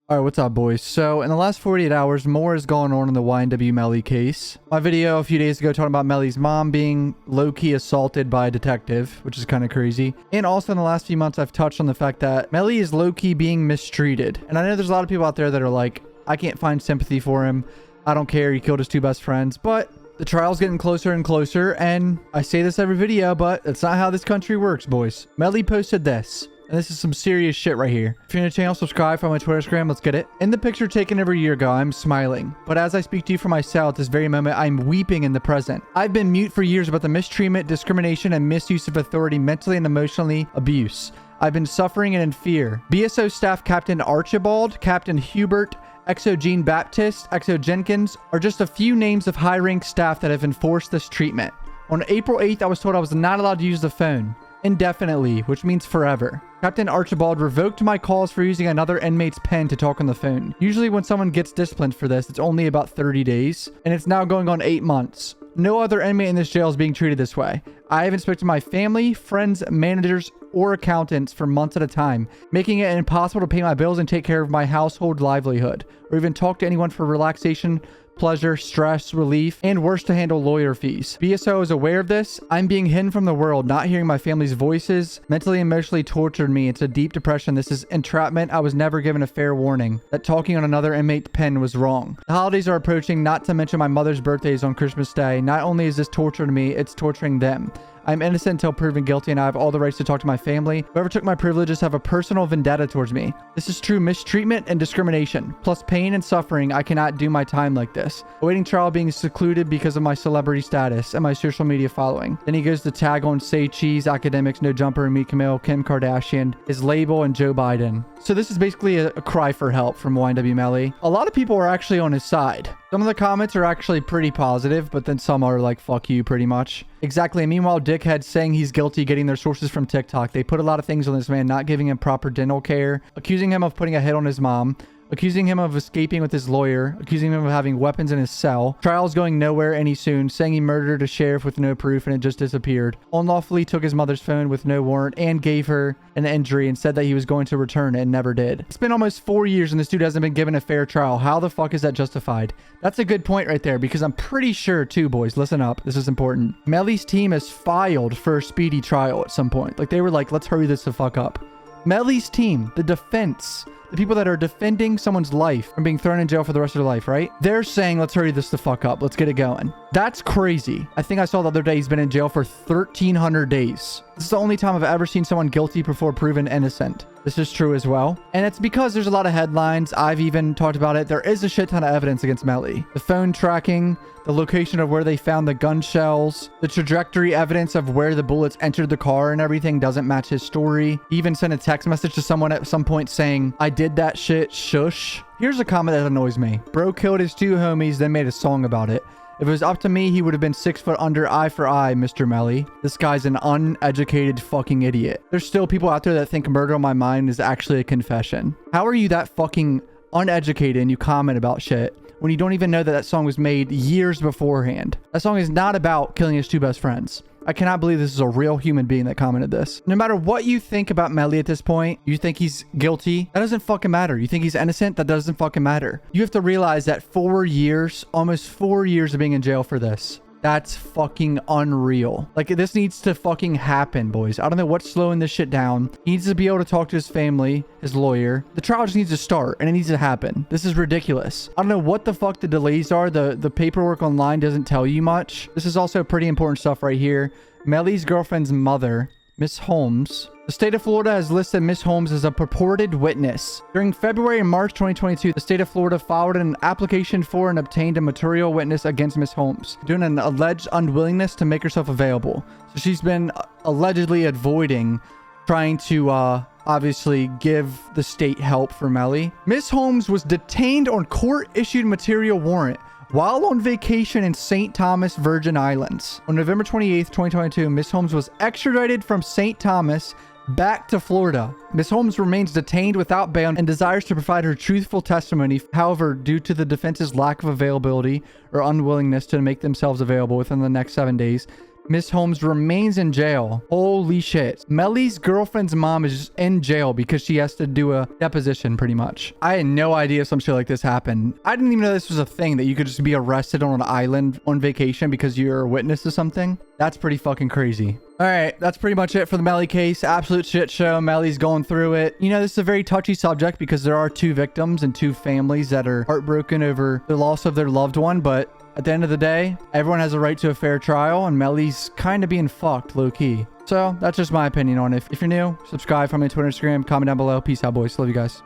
All right, what's up, boys? So, in the last 48 hours, more has gone on in the YNW Melly case. My video a few days ago talking about Melly's mom being low-key assaulted by a detective, which is kind of crazy. And also in the last few months, I've touched on the fact that Melly is low-key being mistreated. And I know there's a lot of people out there that are like, I can't find sympathy for him. I don't care. He killed his two best friends. But the trial's getting closer and closer. And I say this every video, but it's not how this country works, boys. Melly posted this. And this is some serious shit right here. If you're new to the channel, subscribe, follow my Twitter, Instagram, let's get it. In the picture taken over a year ago, I'm smiling. But as I speak to you for myself, at this very moment, I'm weeping in the present. I've been mute for years about the mistreatment, discrimination, and misuse of authority, mentally and emotionally abuse. I've been suffering and in fear. BSO staff Captain Archibald, Captain Hubert, XO Jean Baptist, XO Jenkins are just a few names of high-rank staff that have enforced this treatment. On April 8th, I was told I was not allowed to use the phone. Indefinitely, which means forever. Captain Archibald revoked my calls for using another inmate's pen to talk on the phone. Usually when someone gets disciplined for this, it's only about 30 days, and it's now going on 8 months. No other inmate in this jail is being treated this way. I haven't spoken to my family, friends, managers, or accountants for months at a time, making it impossible to pay my bills and take care of my household livelihood, or even talk to anyone for relaxation, pleasure, stress, relief, and worse, to handle lawyer fees. BSO is aware of this. I'm being hidden from the world, not hearing my family's voices, mentally and emotionally tortured me into deep depression. This is entrapment. I was never given a fair warning that talking on another inmate's pen was wrong. The holidays are approaching, not to mention my mother's birthday is on Christmas Day. Not only is this torture to me, it's torturing them. I'm innocent until proven guilty, and I have all the rights to talk to my family. Whoever took my privileges have a personal vendetta towards me. This is true mistreatment and discrimination, plus pain and suffering. I cannot do my time like this. Awaiting trial, being secluded because of my celebrity status and my social media following. Then he goes to tag on Say Cheese, Academics, No Jumper, Meet Camille, Kim Kardashian, his label, and Joe Biden. So this is basically a cry for help from YNW Melly. A lot of people are actually on his side. Some of the comments are actually pretty positive, but then some are like, fuck you, pretty much. Exactly. And meanwhile, dickheads saying he's guilty, getting their sources from TikTok. They put a lot of things on this man, not giving him proper dental care, accusing him of putting a hit on his mom, accusing him of escaping with his lawyer, accusing him of having weapons in his cell. Trial's going nowhere any soon, saying he murdered a sheriff with no proof and it just disappeared. Unlawfully took his mother's phone with no warrant and gave her an injury and said that he was going to return it and never did. It's been almost 4 years and this dude hasn't been given a fair trial. How the fuck is that justified? That's a good point right there, because I'm pretty sure too, boys, listen up, this is important. Melly's team has filed for a speedy trial at some point. Like, they were like, let's hurry this the fuck up. Melly's team, the defense, the people that are defending someone's life from being thrown in jail for the rest of their life, right? They're saying, let's hurry this the fuck up. Let's get it going. That's crazy. I think I saw the other day he's been in jail for 1,300 days. This is the only time I've ever seen someone guilty before proven innocent. This is true as well. And it's because there's a lot of headlines. I've even talked about it. There is a shit ton of evidence against Melly. The phone tracking, the location of where they found the gun shells, the trajectory evidence of where the bullets entered the car and everything doesn't match his story. He even sent a text message to someone at some point saying, I did that shit, shush. Here's a comment that annoys me. Bro killed his two homies, then made a song about it. If it was up to me, he would have been 6 foot under, eye for eye, Mr. Melly. This guy's an uneducated fucking idiot. There's still people out there that think murder on my mind is actually a confession. How are you that fucking uneducated and you comment about shit when you don't even know that that song was made years beforehand? That song is not about killing his two best friends. I cannot believe this is a real human being that commented this. No matter what you think about Melly at this point, you think he's guilty, that doesn't fucking matter. You think he's innocent, that doesn't fucking matter. You have to realize that 4 years, almost 4 years of being in jail for this. That's fucking unreal. Like, this needs to fucking happen, boys. I don't know what's slowing this shit down. He needs to be able to talk to his family, his lawyer. The trial just needs to start, and it needs to happen. This is ridiculous. I don't know what the fuck the delays are. The paperwork online doesn't tell you much. This is also pretty important stuff right here. Melly's girlfriend's mother, Miss Holmes. The state of Florida has listed Miss Holmes as a purported witness. During February and March 2022, the state of Florida filed an application for and obtained a material witness against Miss Holmes, due to an alleged unwillingness to make herself available. So she's been allegedly avoiding trying to obviously give the state help for Melly. Miss Holmes was detained on court-issued material warrant while on vacation in St. Thomas, Virgin Islands. On November 28th, 2022, Miss Holmes was extradited from St. Thomas back to Florida. Miss Holmes remains detained without bail and desires to provide her truthful testimony. However, due to the defense's lack of availability or unwillingness to make themselves available within the next 7 days, Miss Holmes remains in jail. Holy shit. Melly's girlfriend's mom is just in jail because she has to do a deposition pretty much. I had no idea some shit like this happened. I didn't even know this was a thing, that you could just be arrested on an island on vacation because you're a witness to something. That's pretty fucking crazy. All right, that's pretty much it for the Melly case. Absolute shit show. Melly's going through it. You know, this is a very touchy subject because there are 2 victims and 2 families that are heartbroken over the loss of their loved one. But at the end of the day, everyone has a right to a fair trial, and Melly's kind of being fucked low-key. So that's just my opinion on it. If you're new, subscribe, follow me on Twitter, Instagram, comment down below. Peace out, boys. Love you guys.